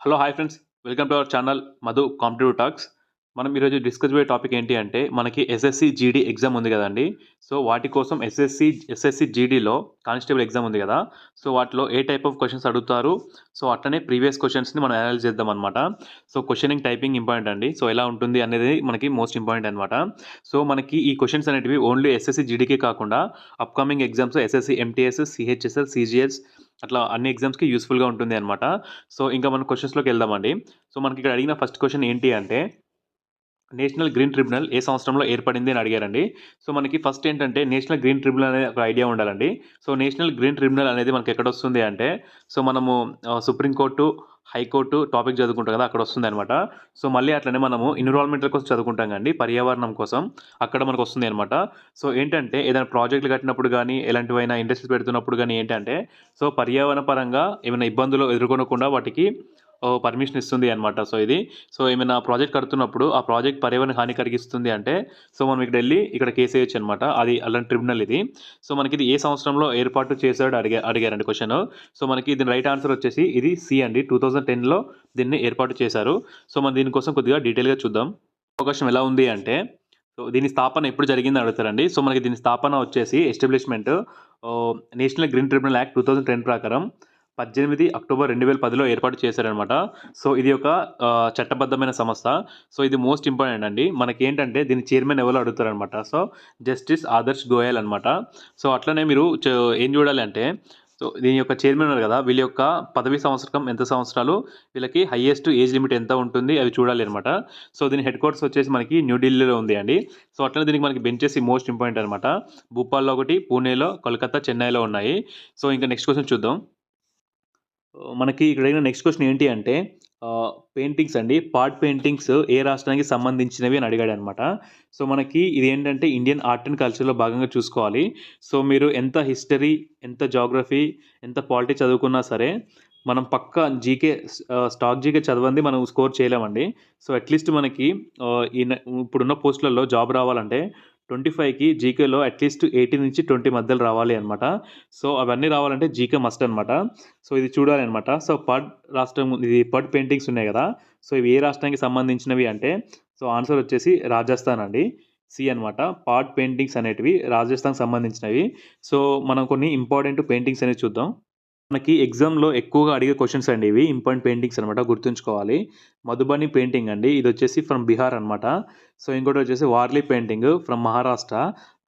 Hello hi friends, welcome to our channel Madhu competitive talks. మనం ఈరోజు discuss చేయే topic ఏంటి అంటే మనకి ఎస్ఎస్సి జీడీ ఎగ్జామ్ ఉంది కదండి. సో వాటి కోసం ఎస్ఎస్సి జీడీలో కానిస్టేబుల్ ఎగ్జామ్ ఉంది కదా. సో వాటిలో ఏ టైప్ ఆఫ్ క్వశ్చన్స్ అడుగుతారు, సో అట్లనే ప్రీవియస్ క్వశ్చన్స్ని మనం అనలైజ్ చేద్దాం అనమాట. సో క్వశ్చనింగ్ టైపింగ్ ఇంపార్టెంట్ అండి. సో ఎలా ఉంటుంది అనేది మనకి మోస్ట్ ఇంపార్టెంట్ అనమాట. సో మనకి ఈ క్వశ్చన్స్ అనేటివి ఓన్లీ ఎస్ఎస్సి జీడీకే కాకుండా upcoming exams SSC MTS, CHSL, CGLs అట్లా అన్ని ఎగ్జామ్స్కి యూస్ఫుల్గా ఉంటుంది అనమాట. సో ఇంకా మనం క్వశ్చన్స్లోకి వెళ్దామండి. సో మనకి ఇక్కడ అడిగిన ఫస్ట్ క్వశ్చన్ ఏంటి అంటే నేషనల్ గ్రీన్ ట్రిబ్యునల్ ఏ సంవత్సరంలో ఏర్పడింది అని అడిగారండి. సో మనకి ఫస్ట్ ఏంటంటే నేషనల్ గ్రీన్ ట్రిబ్యునల్ అనే ఒక ఐడియా ఉండాలండి. సో నేషనల్ గ్రీన్ ట్రిబ్యునల్ అనేది మనకి ఎక్కడ వస్తుంది అంటే సో మనము సుప్రీంకోర్టు, హైకోర్టు టాపిక్ చదువుకుంటాం కదా, అక్కడ వస్తుంది అనమాట. సో మళ్ళీ అట్లనే మనము ఎన్విరాన్మెంటల్ కోసం చదువుకుంటాం కండి, పర్యావరణం కోసం అక్కడ మనకు వస్తుంది అనమాట. సో ఏంటంటే ఏదైనా ప్రాజెక్టులు కట్టినప్పుడు కానీ ఎలాంటివైనా ఇండస్ట్రీస్ పెడుతున్నప్పుడు కానీ ఏంటంటే సో పర్యావరణ పరంగా ఏమైనా ఇబ్బందులు ఎదుర్కొనకుండా వాటికి పర్మిషన్ ఇస్తుంది అనమాట. సో ఏమైనా ప్రాజెక్ట్ కడుతున్నప్పుడు ఆ ప్రాజెక్ట్ పర్యావరణ హాని కలిగిస్తుంది అంటే సో మనం ఇక్కడ వెళ్ళి ఇక్కడ కేసు వేయచ్చు అనమాట. అది అలాంటి ట్రిబ్యునల్ ఇది. సో మనకి ఇది ఏ సంవత్సరంలో ఏర్పాటు చేశాడు అడిగారండి క్వశ్చన్. సో మనకి దీని రైట్ ఆన్సర్ వచ్చేసి ఇది సి అండి. 2010లో దీన్ని ఏర్పాటు చేశారు. సో మనం దీనికోసం కొద్దిగా డీటెయిల్గా చూద్దాం. అవకాశం ఎలా ఉంది అంటే సో దీని స్థాపన ఎప్పుడు జరిగింది అడుగుతారండి. సో మనకి దీని స్థాపన వచ్చేసి establishment national green tribunal act 2010 ప్రకారం 18 అక్టోబర్ 2010లో ఏర్పాటు చేశారనమాట. సో ఇది ఒక చట్టబద్ధమైన సంస్థ. సో ఇది మోస్ట్ ఇంపార్టెంట్ అండి. మనకి ఏంటంటే దీని చైర్మన్ ఎవరో అడుగుతారనమాట. సో జస్టిస్ ఆదర్శ్ గోయల్ అనమాట. సో అట్లనే మీరు ఏం చూడాలి అంటే సో దీని యొక్క చైర్మన్ ఉన్నారు కదా, వీళ్ళ యొక్క పదవి సంవత్సరం ఎంత సంవత్సరాలు, వీళ్ళకి హైయెస్ట్ ఏజ్ లిమిట్ ఎంత ఉంటుంది అవి చూడాలి అనమాట. సో దీని హెడ్ క్వార్టర్స్ వచ్చేసి మనకి న్యూఢిల్లీలో ఉంది అండి. సో అట్లనే దీనికి మనకి బెంచెస్ మోస్ట్ ఇంపార్టెంట్ అనమాట. భూపాల్లో ఒకటి, పూణేలో, కోల్కతా, చెన్నైలో ఉన్నాయి. సో ఇంకా నెక్స్ట్ క్వశ్చన్ చూద్దాం. మనకి ఇక్కడ అడిగిన నెక్స్ట్ క్వశ్చన్ ఏంటి అంటే పెయింటింగ్స్ అండి, పాట్ పెయింటింగ్స్ ఏ రాష్ట్రానికి సంబంధించినవి అని అడిగాడు అనమాట. సో మనకి ఇది ఏంటంటే ఇండియన్ ఆర్ట్ అండ్ కల్చర్లో భాగంగా చూసుకోవాలి. సో మీరు ఎంత హిస్టరీ, ఎంత జాగ్రఫీ, ఎంత పాలిటీ చదువుకున్నా సరే మనం పక్క జీకే స్టాక్ జీకే చదవండి మనం స్కోర్ చేయలేమండి. సో అట్లీస్ట్ మనకి ఇప్పుడున్న పోస్టులలో జాబ్ రావాలంటే 25కి జీకేలో అట్లీస్ట్ 18 నుంచి 20 మధ్యలో రావాలి అనమాట. సో అవన్నీ రావాలంటే జీకే మస్ట్ అనమాట. సో ఇది చూడాలి అనమాట. సో ఇది పడ్ పెయింటింగ్స్ ఉన్నాయి కదా, సో ఇవి ఏ రాష్ట్రానికి సంబంధించినవి అంటే సో ఆన్సర్ వచ్చేసి రాజస్థాన్ అండి. సి అనమాట. పాట్ పెయింటింగ్స్ అనేటివి రాజస్థాన్కి సంబంధించినవి. సో మనం కొన్ని ఇంపార్టెంట్ పెయింటింగ్స్ అనేవి చూద్దాం. మనకి ఎగ్జామ్లో ఎక్కువగా అడిగే క్వశ్చన్స్ అండి ఇవి, ఇంపార్టెంట్ పెయింటింగ్స్ అనమాట, గుర్తుంచుకోవాలి. మధుబని పెయింటింగ్ అండి, ఇది వచ్చేసి ఫ్రమ్ బీహార్ అనమాట. సో ఇంకోటి వచ్చేసి Warli painting from Maharashtra.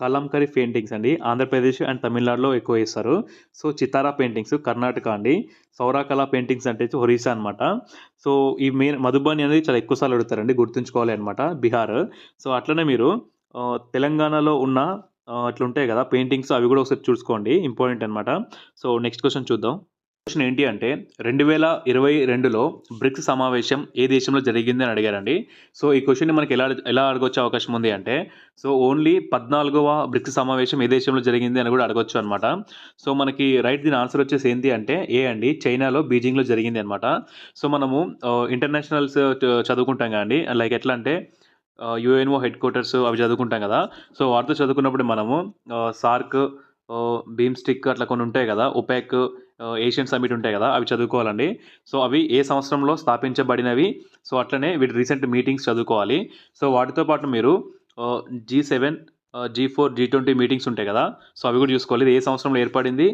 Kalamkari paintings అండి ఆంధ్రప్రదేశ్ అండ్ తమిళనాడులో ఎక్కువ వేస్తారు. సో చితారా పెయింటింగ్స్ కర్ణాటక అండి. సౌరాకళ పెయింటింగ్స్ అంటే ఒరిస్సా అనమాట. సో ఈ మెయిన్ మధుబని అనేది చాలా ఎక్కువ సార్లు అడుగుతారండి, గుర్తుంచుకోవాలి అనమాట, బీహార్. సో అట్లనే మీరు తెలంగాణలో ఉన్న అట్లా ఉంటాయి కదా పెయింటింగ్స్, అవి కూడా ఒకసారి చూసుకోండి, ఇంపార్టెంట్ అనమాట. సో నెక్స్ట్ క్వశ్చన్ చూద్దాం. క్వశ్చన్ ఏంటి అంటే 2022లో బ్రిక్స్ సమావేశం ఏ దేశంలో జరిగింది అని అడిగారండి. సో ఈ క్వశ్చన్ని మనకి ఎలా అడగొచ్చే అవకాశం ఉంది అంటే సో ఓన్లీ 14వ బ్రిక్స్ సమావేశం ఏ దేశంలో జరిగింది అని కూడా అడగొచ్చు అనమాట. సో మనకి దీని ఆన్సర్ వచ్చేసి ఏంటి అంటే ఏ అండి, చైనాలో బీజింగ్లో జరిగింది అనమాట. సో మనము ఇంటర్నేషనల్స్ చదువుకుంటాం కదండి, లైక్ ఎట్లా అంటే యుఎన్ఓ హెడ్ క్వార్టర్స్ అవి చదువుకుంటాం కదా. సో వాటితో చదువుకున్నప్పుడు మనము సార్క్, బీమ్స్టిక్ అట్లా కొన్ని ఉంటాయి కదా, ఒపెక్, ఏషియన్ సమిట్ ఉంటాయి కదా, అవి చదువుకోవాలండి. సో అవి ఏ సంవత్సరంలో స్థాపించబడినవి, సో అట్లనే వీటి రీసెంట్ మీటింగ్స్ చదువుకోవాలి. సో వాటితో పాటు మీరు G7, G4, G20 మీటింగ్స్ ఉంటాయి కదా, సో అవి కూడా చూసుకోవాలి. ఇది ఏ సంవత్సరంలో ఏర్పడింది,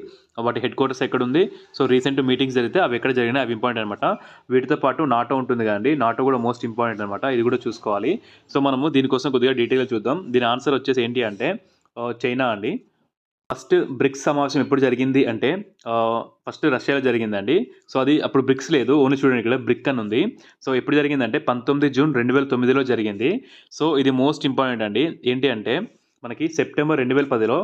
వాటి హెడ్ క్వార్టర్స్ ఎక్కడ ఉంది, సో రీసెంట్ మీటింగ్స్ జరిగితే అవి ఎక్కడ జరిగినాయి, అవి ఇంపార్టెంట్ అనమాట. వీటితో పాటు నాటో ఉంటుంది కదండి, నాటో కూడా మోస్ట్ ఇంపార్టెంట్ అనమాట, ఇది కూడా చూసుకోవాలి. సో మనము దీనికోసం కొద్దిగా డీటెయిల్గా చూద్దాం. దీని ఆన్సర్ వచ్చేసి ఏంటి అంటే చైనా అండి. ఫస్ట్ బ్రిక్స్ సమావేశం ఎప్పుడు జరిగింది అంటే ఫస్ట్ రష్యాలో జరిగిందండి. సో అది అప్పుడు బ్రిక్స్ లేదు, ఓన్లీ చూడండి ఇక్కడ బ్రిక్ అని ఉంది. సో ఎప్పుడు జరిగిందంటే 19 జూన్ 2009లో జరిగింది. సో ఇది మోస్ట్ ఇంపార్టెంట్ అండి. ఏంటి అంటే మనకి సెప్టెంబర్ 2010లో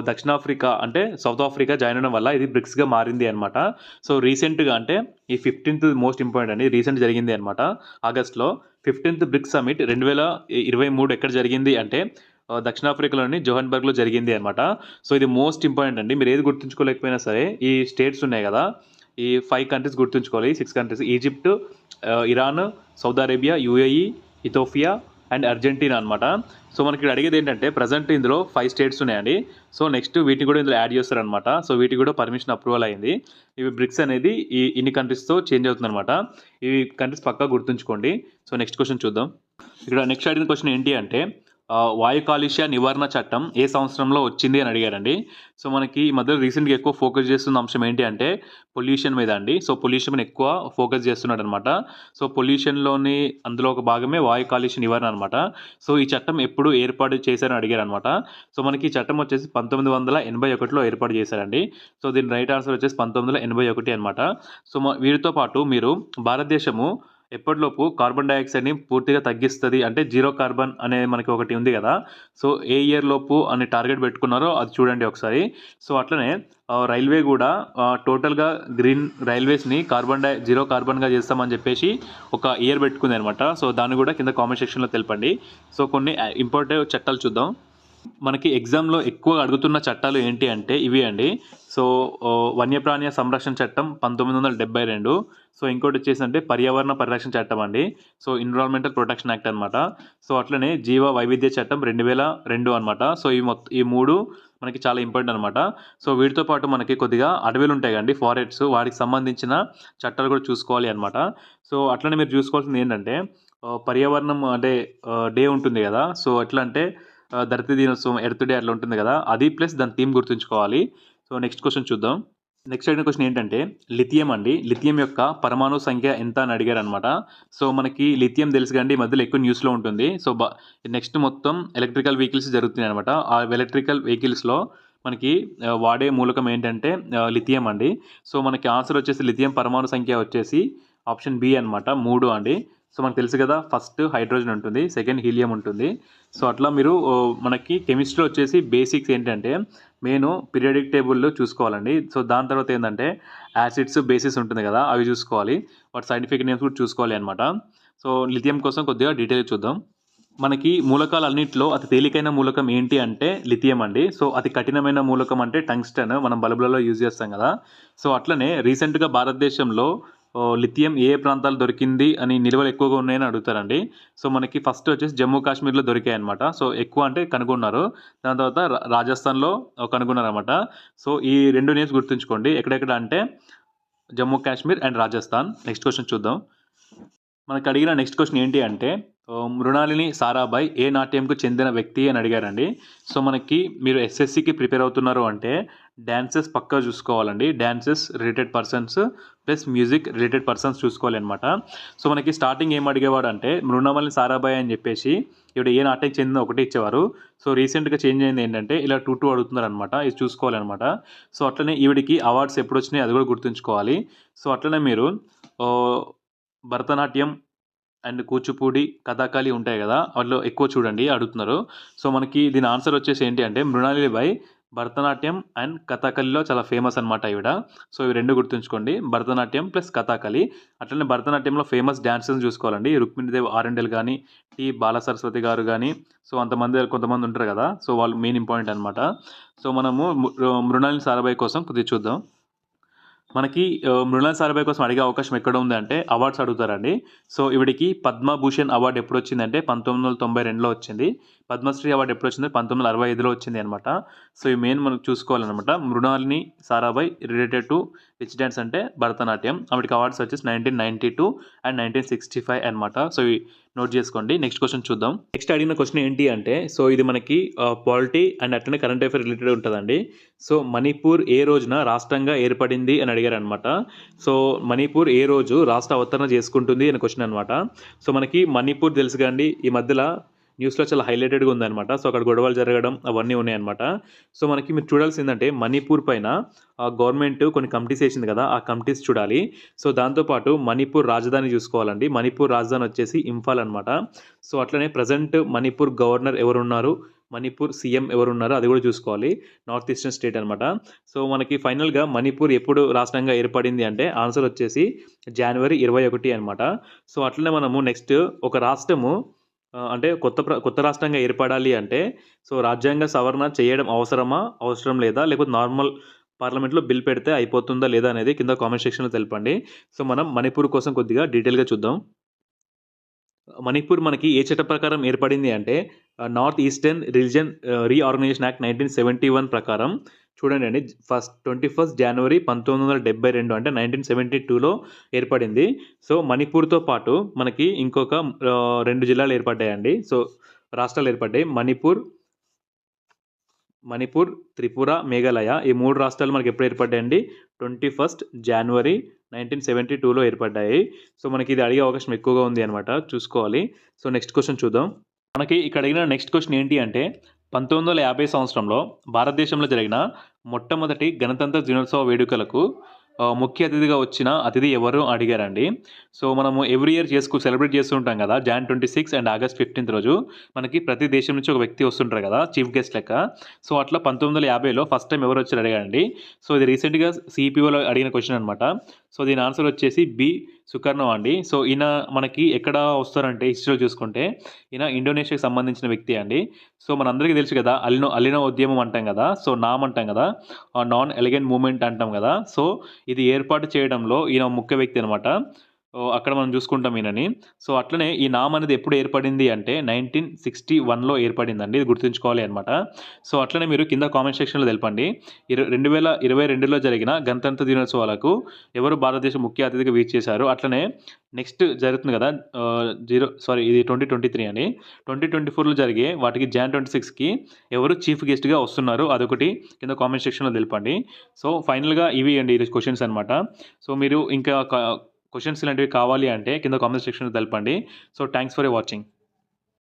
దక్షిణాఫ్రికా అంటే సౌత్ ఆఫ్రికా జాయిన్ అవ్వడం వల్ల ఇది బ్రిక్స్గా మారింది అనమాట. సో రీసెంట్గా అంటే ఈ 15th మోస్ట్ ఇంపార్టెంట్ అండి, రీసెంట్ జరిగింది అనమాట ఆగస్ట్లో. 15th బ్రిక్స్ సమిట్ 2023 ఎక్కడ జరిగింది అంటే దక్షిణాఫ్రికాలోని జోహన్బర్గ్లో జరిగింది అనమాట. సో ఇది మోస్ట్ ఇంపార్టెంట్ అండి. మీరు ఏది గుర్తుంచుకోలేకపోయినా సరే ఈ స్టేట్స్ ఉన్నాయి కదా, ఈ 5 కంట్రీస్ గుర్తుంచుకోవాలి. 6 countries: Egypt, Iran, Saudi Arabia, UAE, Ethiopia, and Argentina అనమాట. సో మనకి ఇక్కడ అడిగేది ఏంటంటే ప్రజెంట్ ఇందులో 5 స్టేట్స్ ఉన్నాయండి. సో నెక్స్ట్ వీటిని కూడా ఇందులో యాడ్ చేస్తారనమాట. సో వీటికి కూడా పర్మిషన్ అప్రూవల్ అయింది. ఇవి బ్రిక్స్ అనేది ఇన్ని కంట్రీస్‌తో చేంజ్ అవుతుందనమాట. ఇవి కంట్రీస్ పక్కా గుర్తుంచుకోండి. సో నెక్స్ట్ క్వెషన్ చూద్దాం. ఇక్కడ నెక్స్ట్ అడిగిన క్వెషన్ ఏంటి అంటే వాయు కాలుష్య నివారణ చట్టం ఏ సంవత్సరంలో వచ్చింది అని అడిగారండి. సో మనకి ఈ మధ్య రీసెంట్‌గా ఎక్కువ ఫోకస్ చేస్తున్న అంశం ఏంటి అంటే పొల్యూషన్ మీద అండి. సో పొల్యూషన్ మీద ఎక్కువ ఫోకస్ చేస్తున్నాడనమాట. సో పొల్యూషన్‌లోని అందులో ఒక భాగమే వాయు కాలుష్య నివారణ అనమాట. సో ఈ చట్టం ఎప్పుడు ఏర్పాటు చేశారని అడిగారనమాట. సో మనకి ఈ చట్టం వచ్చేసి 1981లో ఏర్పాటు చేశారండి. సో దీని రైట్ ఆన్సర్ వచ్చేసి 1981 అనమాట. సో వీటితో పాటు మీరు భారతదేశము ఎప్పటిలోపు కార్బన్ డయాక్సైడ్‌ని పూర్తిగా తగ్గిస్తది అంటే జీరో కార్బన్ అనే మనకి ఒకటి ఉంది కదా! సో ఏ ఇయర్ లోపు అని టార్గెట్ పెట్టుకున్నారో అది చూడండి ఒకసారి. సో అట్లనే రైల్వే కూడా టోటల్‌గా గ్రీన్ రైల్వేస్‌ని జీరో కార్బన్‌గా చేస్తామని చెప్పేసి ఒక ఇయర్ పెట్టుకుందనమాట. సో దాన్ని కూడా కింద కామెంట్ సెక్షన్‌లో తెలపండి. సో కొన్ని ఇంపార్టెంట్ చట్టాలు చూద్దాం. మనకి ఎగ్జామ్‌లో ఎక్కువ అడుగుతున్న చట్టాలు ఏంటి అంటే ఇవి అండి. సో వన్యప్రాణి సంరక్షణ చట్టం 1972. సో ఇంకోటి వచ్చేసంటే పర్యావరణ పరిరక్షణ చట్టం అండి. సో ఎన్విరాన్మెంటల్ ప్రొటెక్షన్ యాక్ట్ అనమాట. సో అట్లనే జీవ వైవిధ్య చట్టం 2002 అనమాట. సో ఈ 3 మనకి చాలా ఇంపార్టెంట్ అనమాట. సో వీటితో పాటు మనకి కొద్దిగా అడవులు ఉంటాయి కదండీ ఫారెస్ట్స్ వాటికి సంబంధించిన చట్టాలు కూడా చూసుకోవాలి అనమాట. సో అట్లనే మీరు చూసుకోవాల్సింది ఏంటంటే పర్యావరణం అంటే డే ఉంటుంది కదా! సో ఎట్లా అంటే ధరిత్రి దినోత్సవం ఎర్త్ డే అట్లా ఉంటుంది కదా! అది ప్లస్ దాని థీమ్ గుర్తుంచుకోవాలి. సో నెక్స్ట్ క్వెషన్ చూద్దాం. నెక్స్ట్ అడిగిన క్వెషన్ ఏంటంటే లిథియం అండి. లిథియం యొక్క పరమాణు సంఖ్య ఎంత అని అడిగారనమాట. సో మనకి లిథియం తెలుసు కదండీ! ఈ మధ్యలో ఎక్కువ న్యూస్‌లో ఉంటుంది. సో నెక్స్ట్ మొత్తం ఎలక్ట్రికల్ వెహికల్స్ జరుగుతున్నాయనమాట. ఆ ఎలక్ట్రికల్ వెహికల్స్‌లో మనకి వాడే మూలకం ఏంటంటే లిథియం అండి. సో మనకి ఆన్సర్ వచ్చేసి లిథియం పరమాణు సంఖ్య వచ్చేసి ఆప్షన్ బి అనమాట 3 అండి. సో మనకు తెలుసు కదా! ఫస్ట్ హైడ్రోజన్ ఉంటుంది. సెకండ్ హీలియం ఉంటుంది. సో అట్లా మీరు మనకి కెమిస్ట్రీలో వచ్చేసి బేసిక్స్ ఏంటంటే మెయిన్ పీరియాడిక్ టేబుల్ చూసుకోవాలండి. సో దాని తర్వాత ఏందంటే యాసిడ్స్, బేసిస్ ఉంటుంది కదా! అవి చూసుకోవాలి. వాటి సైంటిఫిక్ నేమ్స్ కూడా చూసుకోవాలి అనమాట. సో లిథియం కోసం కొద్దిగా డీటెయిల్‌గా చూద్దాం. మనకి మూలకాలన్నిట్లో అతి తేలికైన మూలకం ఏంటి అంటే లిథియం అండి. సో అతి కఠినమైన మూలకం అంటే టంగ్స్టన్ మనం బల్బులలో యూజ్ చేస్తాం కదా! సో అట్లనే రీసెంట్‌గా భారతదేశంలో లిథియం ఏ ఏ ప్రాంతాల్లో దొరికింది అని నిల్వలు ఎక్కువగా ఉన్నాయని అడుగుతారండి. సో మనకి ఫస్ట్ వచ్చేసి జమ్మూ కాశ్మీర్‌లో దొరికాయన్నమాట. సో ఎక్కువ అంటే కనుగొన్నారు. దాని తర్వాత రాజస్థాన్‌లో కనుగొన్నారన్నమాట. సో ఈ 2 నేమ్స్ గుర్తుంచుకోండి. ఎక్కడెక్కడ అంటే Jammu Kashmir and Rajasthan. Next question చూద్దాం. మనకు అడిగిన నెక్స్ట్ క్వెషన్ ఏంటి అంటే మృణాలిని సారాభాయ్ ఏ నాట్యంకు చెందిన వ్యక్తి అని అడిగారండి. సో మనకి మీరు ఎస్ఎస్సికి ప్రిపేర్ అవుతున్నారు అంటే డాన్సెస్ పక్కా చూసుకోవాలండి. Dances related persons plus music related persons చూసుకోవాలన్నమాట. సో మనకి స్టార్టింగ్ ఏం అడిగేవాడు అంటే మృణాలిని సారాభాయ్ అని చెప్పేసి ఈవిడ ఏ నాట్యంకి చెందిన ఒకటే ఇచ్చేవారు. సో రీసెంట్‌గా చేంజ్ అయింది ఏంటంటే ఇలా 2 అడుగుతున్నారనమాట. ఇది చూసుకోవాలన్నమాట. సో అట్లనే ఈవిడికి అవార్డ్స్ ఎప్పుడు వచ్చినాయి అది కూడా గుర్తుంచుకోవాలి. సో అట్లనే మీరు భరతనాట్యం అండ్ కూచిపూడి, కథాకళి ఉంటాయి కదా! వాటిలో ఎక్కువ చూడండి అడుగుతున్నారు. సో మనకి దీని ఆన్సర్ వచ్చేసి ఏంటి అంటే మృణాలిని బాయ్ భరతనాట్యం అండ్ కథాకళిలో చాలా ఫేమస్ అనమాట ఈవిడ. సో ఇవి 2 గుర్తుంచుకోండి. భరతనాట్యం ప్లస్ కథాకళి. అట్లనే భరతనాట్యంలో ఫేమస్ డాన్సర్స్‌ని చూసుకోవాలండి. రుక్మిణీదేవి ఆరెండెల్ గాని, టి. బాలసరస్వతి గారు గాని, సో కొంతమంది ఉంటారు కదా! సో వాళ్ళు మెయిన్ ఇంపార్టెంట్ అనమాట. సో మనము మృణాలిని సారాభాయ్ కోసం కొద్దిగా చూద్దాం. మనకి మృణాల్ సారాభాయ్ కోసం అడిగే అవకాశం ఎక్కడ ఉందంటే అవార్డ్స్ అడుగుతారండి. సో ఈవిడికి పద్మభూషణ్ అవార్డ్ ఎప్పుడొచ్చిందంటే 1992లో వచ్చింది. పద్మశ్రీ అవార్డ్ ఎప్పుడొచ్చింది 1965లో వచ్చింది అనమాట. సో ఈ మెయిన్ మనం చూసుకోవాలనమాట. Mrinalini Sarabhai related to which dance అంటే భరతనాట్యం. ఆవిడకి అవార్డ్స్ వచ్చేసి 1992 అండ్ 1965 అనమాట. సో ఇవి నోట్ చేసుకోండి. నెక్స్ట్ క్వెషన్ చూద్దాం. నెక్స్ట్ అడిగిన క్వెషన్ ఏంటి అంటే సో ఇది మనకి పాలిటీ అండ్ అట్లనే కరెంట్ అఫైర్ రిలేటెడ్ ఉంటదండి. సో మణిపూర్ ఏ రోజున రాష్ట్రంగా ఏర్పడింది అని అడిగారనమాట. సో మణిపూర్ ఏ రోజు రాష్ట్ర అవతరణ చేసుకుంటుంది అని క్వెషన్ అనమాట. సో మనకి మణిపూర్ తెలుసు కదండీ! ఈ మధ్యల న్యూస్‌లో చాలా హైలైటెడ్‌గా ఉందనమాట. సో అక్కడ గొడవలు జరగడం అవన్నీ ఉన్నాయన్నమాట. సో మనకి మీరు చూడాల్సిందంటే మణిపూర్ పైన గవర్నమెంట్ కొన్ని కమిటీస్ ఏసింది కదా! ఆ కమిటీస్ చూడాలి. సో దాంతో పాటు మణిపూర్ రాజధాని చూసుకోవాలండి. మణిపూర్ రాజధాని వచ్చేసి ఇంఫాల్ అనమాట. సో అట్లనే ప్రెజెంట్ మణిపూర్ గవర్నర్ ఎవరున్నారు? మణిపూర్ సీఎం ఎవరున్నారో అది కూడా చూసుకోవాలి. నార్త్ ఈస్టర్న్ స్టేట్ అనమాట. సో మనకి ఫైనల్‌గా మణిపూర్ ఎప్పుడు రాష్ట్రంగా ఏర్పడింది అంటే ఆన్సర్ వచ్చేసి జనవరి 21 అనమాట. సో అట్లనే మనము నెక్స్ట్ ఒక రాష్ట్రము అంటే కొత్త రాష్ట్రంగా ఏర్పడాలి అంటే సో రాజ్యాంగ సవరణ చేయడం అవసరమా? అవసరం లేదా? లేకపోతే నార్మల్ పార్లమెంట్‌లో బిల్ పెడితే అయిపోతుందా లేదా అనేది కింద కామెంట్ సెక్షన్‌లో తెలపండి. సో మనం మణిపూర్ కోసం కొద్దిగా డీటెయిల్‌గా చూద్దాం. మణిపూర్ మనకి ఏ చట్టం ప్రకారం ఏర్పడింది అంటే north eastern religion reorganisation act 1971 ప్రకారం చూడండి అండి. 21 జనవరి 1972 అంటే 1972లో ఏర్పడింది. సో మణిపూర్తో పాటు మనకి ఇంకొక 2 జిల్లాలు ఏర్పడ్డాయండి. సో రాష్ట్రాలు ఏర్పడ్డాయి. మణిపూర్, త్రిపుర, మేఘాలయ ఈ 3 రాష్ట్రాలు మనకి ఎప్పుడు ఏర్పడ్డాయండి? 21 జనవరి 1972లో ఏర్పడ్డాయి. సో మనకి ఇది అడిగే అవకాశం ఎక్కువగా ఉంది అనమాట, చూసుకోవాలి. సో నెక్స్ట్ క్వశ్చన్ చూద్దాం. మనకి ఇక్కడ అడిగిన నెక్స్ట్ క్వశ్చన్ ఏంటి అంటే 1950 సంవత్సరంలో భారతదేశంలో జరిగిన మొట్టమొదటి గణతంత్ర దినోత్సవ వేడుకలకు ముఖ్య అతిథిగా వచ్చిన అతిథి ఎవరు అడిగారండి. సో మనము ఎవ్రీ ఇయర్ సెలబ్రేట్ చేస్తూ ఉంటాం కదా, Jan 26 అండ్ August 15 రోజు మనకి ప్రతి దేశం నుంచి ఒక వ్యక్తి వస్తుంటారు కదా చీఫ్ గెస్ట్ లెక్క. సో అట్లా 1950లో ఫస్ట్ టైం ఎవరు వచ్చారు అడిగారండి. సో ఇది రీసెంట్గా సిపిఓలో అడిగిన క్వశ్చన్ అనమాట. సో దీని ఆన్సర్ వచ్చేసి బి సుకర్ణం అండి. సో ఈయన మనకి ఎక్కడ వస్తారంటే హిస్టరీలో చూసుకుంటే ఈయన ఇండోనేషియాకి సంబంధించిన వ్యక్తి అండి. సో మనందరికీ తెలుసు కదా అలినో ఉద్యమం అంటాం కదా, సో నామ్ అంటాం కదా, నాన్ ఎలిగెంట్ మూవ్మెంట్ అంటాం కదా. సో ఇది ఏర్పాటు చేయడంలో ఈయన ముఖ్య వ్యక్తి అనమాట. అక్కడ మనం చూసుకుంటాం ఈయనని. సో అట్లనే ఈ నామ్ అనేది ఎప్పుడు ఏర్పడింది అంటే 1961లో ఏర్పడిందండి, ఇది గుర్తుంచుకోవాలి అనమాట. సో అట్లనే మీరు కింద కామెంట్ సెక్షన్లో తెలపండి 2022లో జరిగిన గణతంత్ర దినోత్సవాలకు ఎవరు భారతదేశ ముఖ్య అతిథిగా వీచేశారు. అట్లనే నెక్స్ట్ జరుగుతుంది కదా ఇది 2023 అని, 2024లో జరిగే వాటికి Jan 26కి ఎవరు చీఫ్ గెస్ట్గా వస్తున్నారు అదొకటి కింద కామెంట్ సెక్షన్లో తెలపండి. సో ఫైనల్గా ఇవి అండి ఈరోజు క్వశ్చన్స్ అనమాట. సో మీరు ఇంకా క్వశ్చన్స్ ఇలాంటివి కావాలి అంటే కింద కామెంట్ సెక్షన్లో తెలపండి. So thanks for watching.